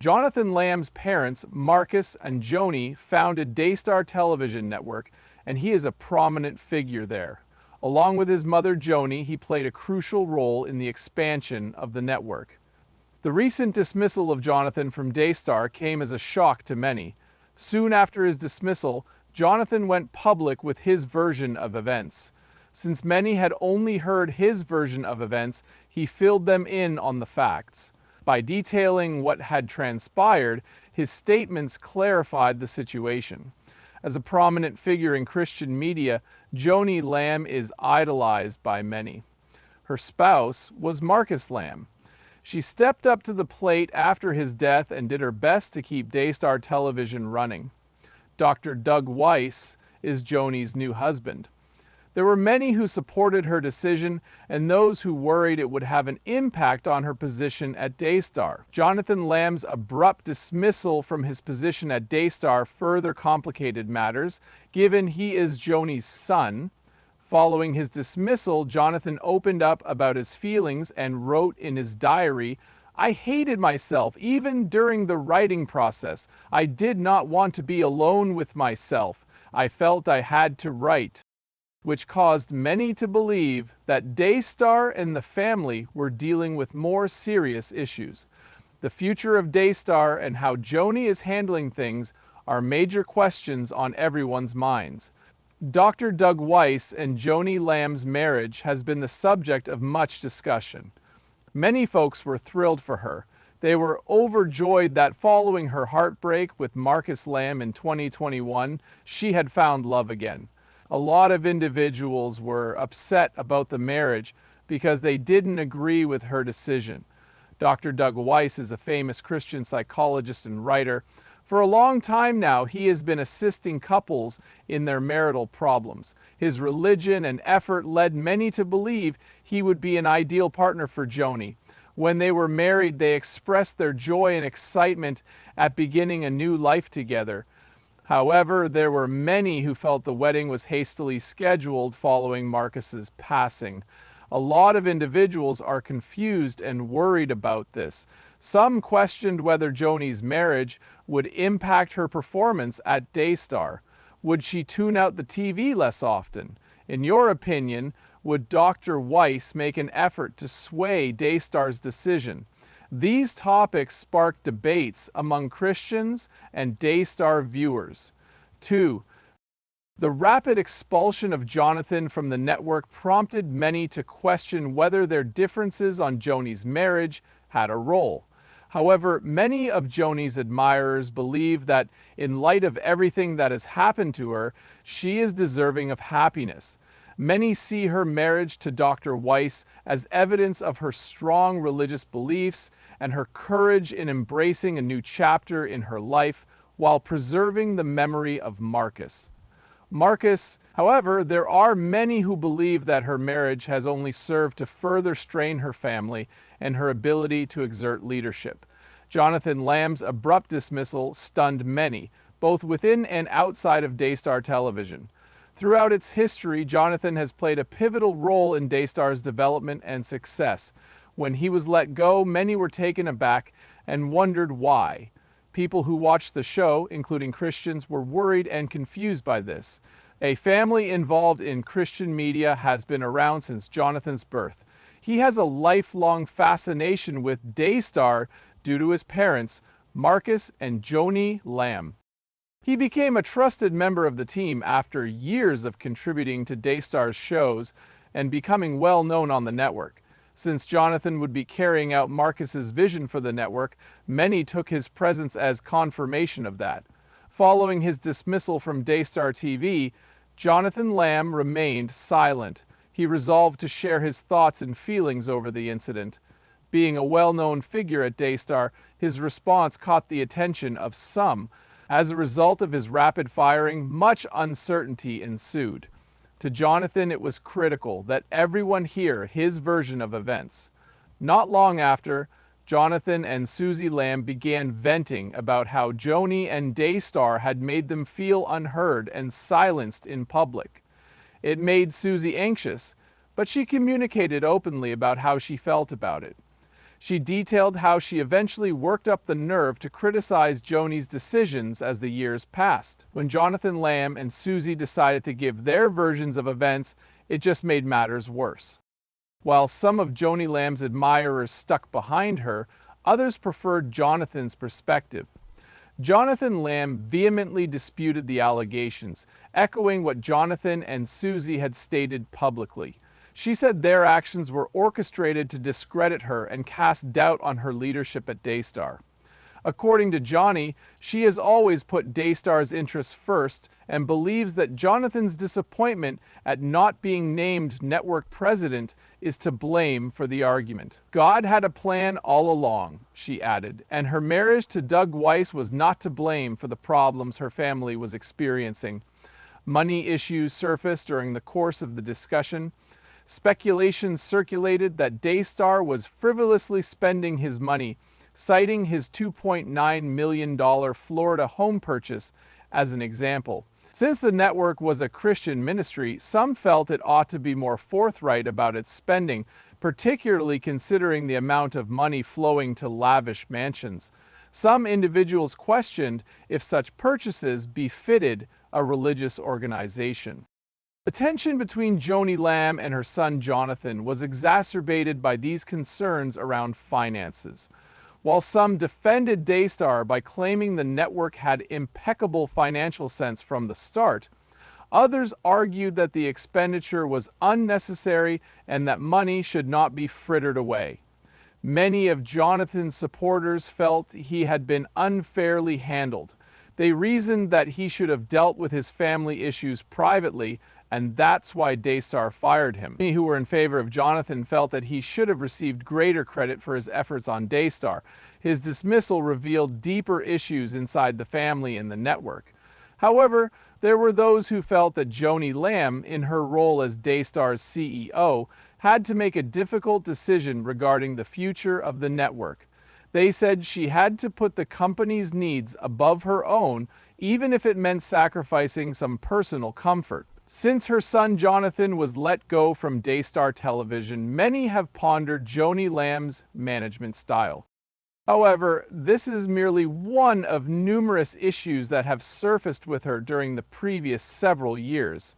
Jonathan Lamb's parents, Marcus and Joni, founded Daystar Television Network, and he is a prominent figure there. Along with his mother Joni, he played a crucial role in the expansion of the network. The recent dismissal of Jonathan from Daystar came as a shock to many. Soon after his dismissal, Jonathan went public with his version of events. Since many had only heard his version of events, he filled them in on the facts. By detailing what had transpired, his statements clarified the situation. As a prominent figure in Christian media, Joni Lamb is idolized by many. Her spouse was Marcus Lamb. She stepped up to the plate after his death and did her best to keep Daystar Television running. Dr. Doug Weiss is Joni's new husband. There were many who supported her decision and those who worried it would have an impact on her position at Daystar. Jonathan Lamb's abrupt dismissal from his position at Daystar further complicated matters, given he is Joni's son. Following his dismissal, Jonathan opened up about his feelings and wrote in his diary, "I hated myself even during the writing process. I did not want to be alone with myself. I felt I had to write," which caused many to believe that Daystar and the family were dealing with more serious issues. The future of Daystar and how Joni is handling things are major questions on everyone's minds. Dr. Doug Weiss and Joni Lamb's marriage has been the subject of much discussion. Many folks were thrilled for her. They were overjoyed that following her heartbreak with Marcus Lamb in 2021, she had found love again. A lot of individuals were upset about the marriage because they didn't agree with her decision. Dr. Doug Weiss is a famous Christian psychologist and writer. For a long time now, he has been assisting couples in their marital problems. His religion and effort led many to believe he would be an ideal partner for Joni. When they were married, they expressed their joy and excitement at beginning a new life together. However, there were many who felt the wedding was hastily scheduled following Marcus's passing. A lot of individuals are confused and worried about this. Some questioned whether Joni's marriage would impact her performance at Daystar. Would she tune out the TV less often? In your opinion, would Dr. Weiss make an effort to sway Daystar's decision? These topics sparked debates among Christians and Daystar viewers. 2. The rapid expulsion of Jonathan from the network prompted many to question whether their differences on Joni's marriage had a role. However, many of Joni's admirers believe that in light of everything that has happened to her, she is deserving of happiness. Many see her marriage to Dr. Weiss as evidence of her strong religious beliefs and her courage in embracing a new chapter in her life while preserving the memory of Marcus. However, there are many who believe that her marriage has only served to further strain her family and her ability to exert leadership. Jonathan Lamb's abrupt dismissal stunned many, both within and outside of Daystar Television. Throughout its history, Jonathan has played a pivotal role in Daystar's development and success. When he was let go, many were taken aback and wondered why. People who watched the show, including Christians, were worried and confused by this. A family involved in Christian media has been around since Jonathan's birth. He has a lifelong fascination with Daystar due to his parents, Marcus and Joni Lamb. He became a trusted member of the team after years of contributing to Daystar's shows and becoming well known on the network. Since Jonathan would be carrying out Marcus's vision for the network, many took his presence as confirmation of that. Following his dismissal from Daystar TV, Jonathan Lamb remained silent. He resolved to share his thoughts and feelings over the incident. Being a well-known figure at Daystar, his response caught the attention of some. As a result of his rapid firing, much uncertainty ensued. To Jonathan, it was critical that everyone hear his version of events. Not long after, Jonathan and Susie Lamb began venting about how Joni and Daystar had made them feel unheard and silenced in public. It made Susie anxious, but she communicated openly about how she felt about it. She detailed how she eventually worked up the nerve to criticize Joni's decisions as the years passed. When Jonathan Lamb and Susie decided to give their versions of events, it just made matters worse. While some of Joni Lamb's admirers stuck behind her, others preferred Jonathan's perspective. Jonathan Lamb vehemently disputed the allegations, echoing what Jonathan and Susie had stated publicly. She said their actions were orchestrated to discredit her and cast doubt on her leadership at Daystar. According to Joni, she has always put Daystar's interests first and believes that Jonathan's disappointment at not being named network president is to blame for the argument. God had a plan all along, she added, and her marriage to Doug Weiss was not to blame for the problems her family was experiencing. Money issues surfaced during the course of the discussion. Speculation circulated that Daystar was frivolously spending his money, citing his $2.9 million Florida home purchase as an example. Since the network was a Christian ministry, some felt it ought to be more forthright about its spending, particularly considering the amount of money flowing to lavish mansions. Some individuals questioned if such purchases befitted a religious organization. The tension between Joni Lamb and her son Jonathan was exacerbated by these concerns around finances. While some defended Daystar by claiming the network had impeccable financial sense from the start, others argued that the expenditure was unnecessary and that money should not be frittered away. Many of Jonathan's supporters felt he had been unfairly handled. They reasoned that he should have dealt with his family issues privately, and that's why Daystar fired him. Many who were in favor of Jonathan felt that he should have received greater credit for his efforts on Daystar. His dismissal revealed deeper issues inside the family and the network. However, there were those who felt that Joni Lamb, in her role as Daystar's CEO, had to make a difficult decision regarding the future of the network. They said she had to put the company's needs above her own, even if it meant sacrificing some personal comfort. Since her son Jonathan was let go from Daystar Television, many have pondered Joni Lamb's management style. However, this is merely one of numerous issues that have surfaced with her during the previous several years.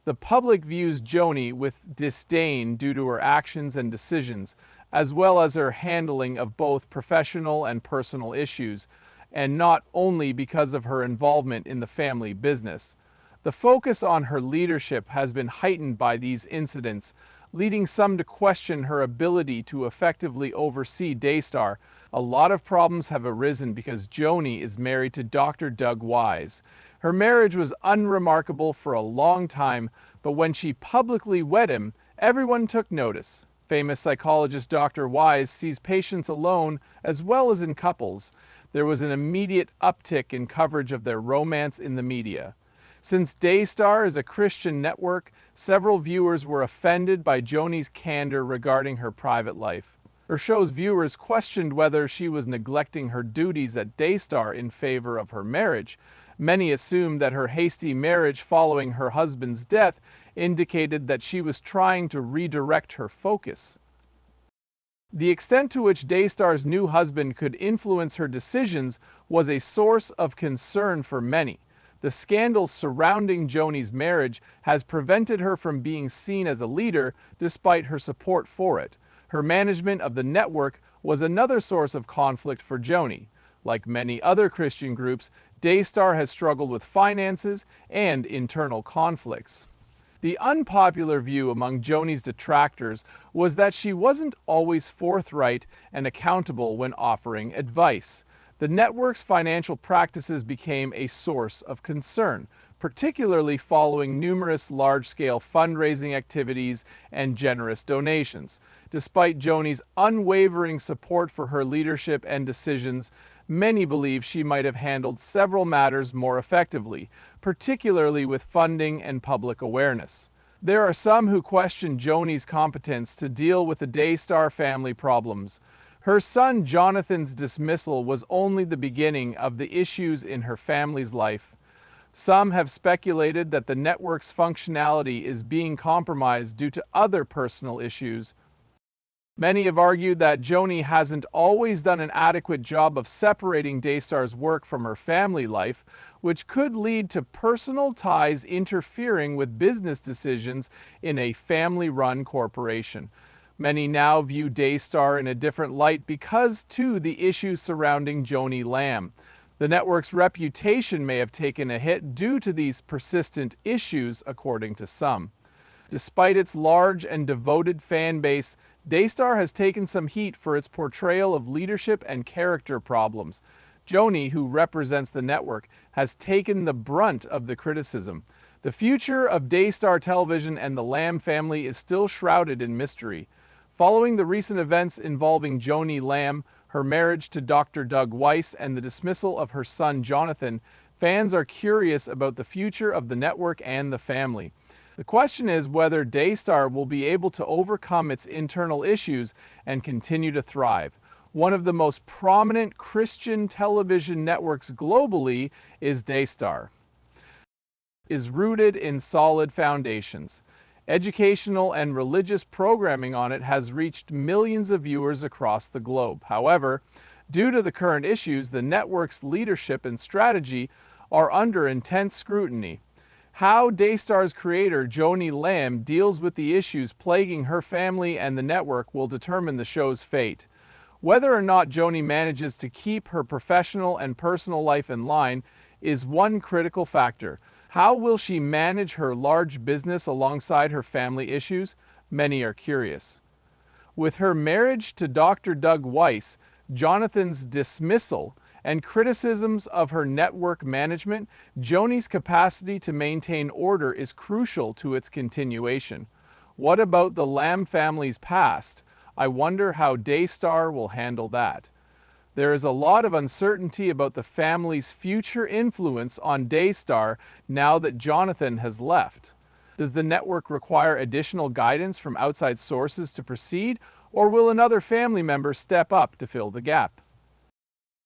The public views Joni with disdain due to her actions and decisions, as well as her handling of both professional and personal issues, and not only because of her involvement in the family business. The focus on her leadership has been heightened by these incidents, leading some to question her ability to effectively oversee Daystar. A lot of problems have arisen because Joni is married to Dr. Doug Weiss. Her marriage was unremarkable for a long time, but when she publicly wed him, everyone took notice. Famous psychologist Dr. Weiss sees patients alone as well as in couples. There was an immediate uptick in coverage of their romance in the media. Since Daystar is a Christian network, several viewers were offended by Joni's candor regarding her private life. Her show's viewers questioned whether she was neglecting her duties at Daystar in favor of her marriage. Many assumed that her hasty marriage following her husband's death indicated that she was trying to redirect her focus. The extent to which Daystar's new husband could influence her decisions was a source of concern for many. The scandal surrounding Joni's marriage has prevented her from being seen as a leader despite her support for it. Her management of the network was another source of conflict for Joni. Like many other Christian groups, Daystar has struggled with finances and internal conflicts. The unpopular view among Joni's detractors was that she wasn't always forthright and accountable when offering advice. The network's financial practices became a source of concern, particularly following numerous large-scale fundraising activities and generous donations. Despite Joni's unwavering support for her leadership and decisions, many believe she might have handled several matters more effectively, particularly with funding and public awareness. There are some who question Joni's competence to deal with the Daystar family problems. Her son Jonathan's dismissal was only the beginning of the issues in her family's life. Some have speculated that the network's functionality is being compromised due to other personal issues. Many have argued that Joni hasn't always done an adequate job of separating Daystar's work from her family life, which could lead to personal ties interfering with business decisions in a family-run corporation. Many now view Daystar in a different light because, too, the issues surrounding Joni Lamb. The network's reputation may have taken a hit due to these persistent issues, according to some. Despite its large and devoted fan base, Daystar has taken some heat for its portrayal of leadership and character problems. Joni, who represents the network, has taken the brunt of the criticism. The future of Daystar Television and the Lamb family is still shrouded in mystery. Following the recent events involving Joni Lamb, her marriage to Dr. Doug Weiss, and the dismissal of her son Jonathan, fans are curious about the future of the network and the family. The question is whether Daystar will be able to overcome its internal issues and continue to thrive. One of the most prominent Christian television networks globally is Daystar. Is rooted in solid foundations. Educational and religious programming on it has reached millions of viewers across the globe. However, due to the current issues, the network's leadership and strategy are under intense scrutiny. How Daystar's creator, Joni Lamb, deals with the issues plaguing her family and the network will determine the show's fate. Whether or not Joni manages to keep her professional and personal life in line is one critical factor. How will she manage her large business alongside her family issues? Many are curious. With her marriage to Dr. Doug Weiss, Jonathan's dismissal, and criticisms of her network management, Joni's capacity to maintain order is crucial to its continuation. What about the Lamb family's past? I wonder how Daystar will handle that. There is a lot of uncertainty about the family's future influence on Daystar now that Jonathan has left. Does the network require additional guidance from outside sources to proceed, or will another family member step up to fill the gap?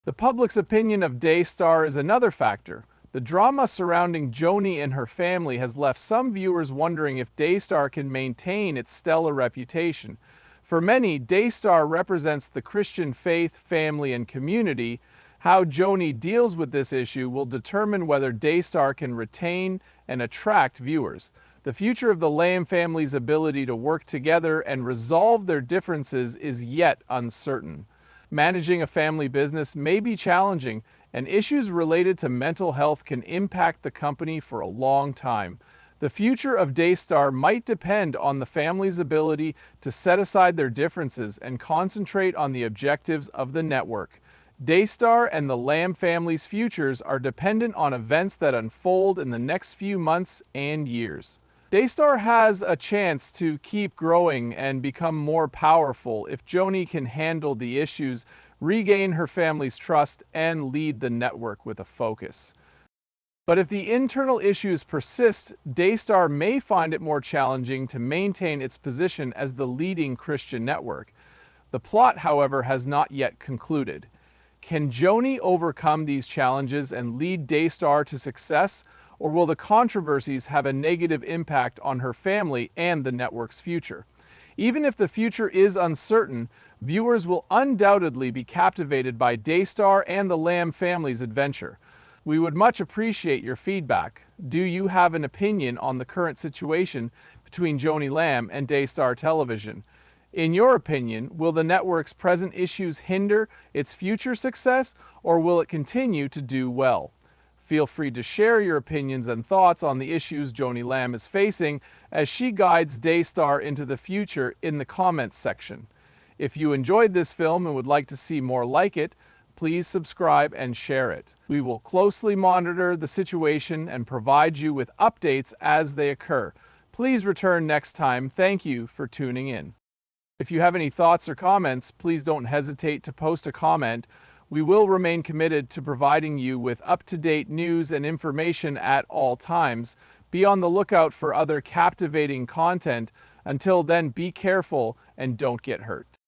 The public's opinion of Daystar is another factor. The drama surrounding Joni and her family has left some viewers wondering if Daystar can maintain its stellar reputation. For many, Daystar represents the Christian faith, family, and community. How Joni deals with this issue will determine whether Daystar can retain and attract viewers. The future of the Lamb family's ability to work together and resolve their differences is yet uncertain. Managing a family business may be challenging, and issues related to mental health can impact the company for a long time. The future of Daystar might depend on the family's ability to set aside their differences and concentrate on the objectives of the network. Daystar and the Lamb family's futures are dependent on events that unfold in the next few months and years. Daystar has a chance to keep growing and become more powerful if Joni can handle the issues, regain her family's trust, and lead the network with a focus. But if the internal issues persist, Daystar may find it more challenging to maintain its position as the leading Christian network. The plot, however, has not yet concluded. Can Joni overcome these challenges and lead Daystar to success, or will the controversies have a negative impact on her family and the network's future? Even if the future is uncertain, viewers will undoubtedly be captivated by Daystar and the Lamb family's adventure. We would much appreciate your feedback. Do you have an opinion on the current situation between Joni Lamb and Daystar Television? In your opinion, will the network's present issues hinder its future success, or will it continue to do well? Feel free to share your opinions and thoughts on the issues Joni Lamb is facing as she guides Daystar into the future in the comments section. If you enjoyed this film and would like to see more like it, please subscribe and share it. We will closely monitor the situation and provide you with updates as they occur. Please return next time. Thank you for tuning in. If you have any thoughts or comments, please don't hesitate to post a comment. We will remain committed to providing you with up-to-date news and information at all times. Be on the lookout for other captivating content. Until then, be careful and don't get hurt.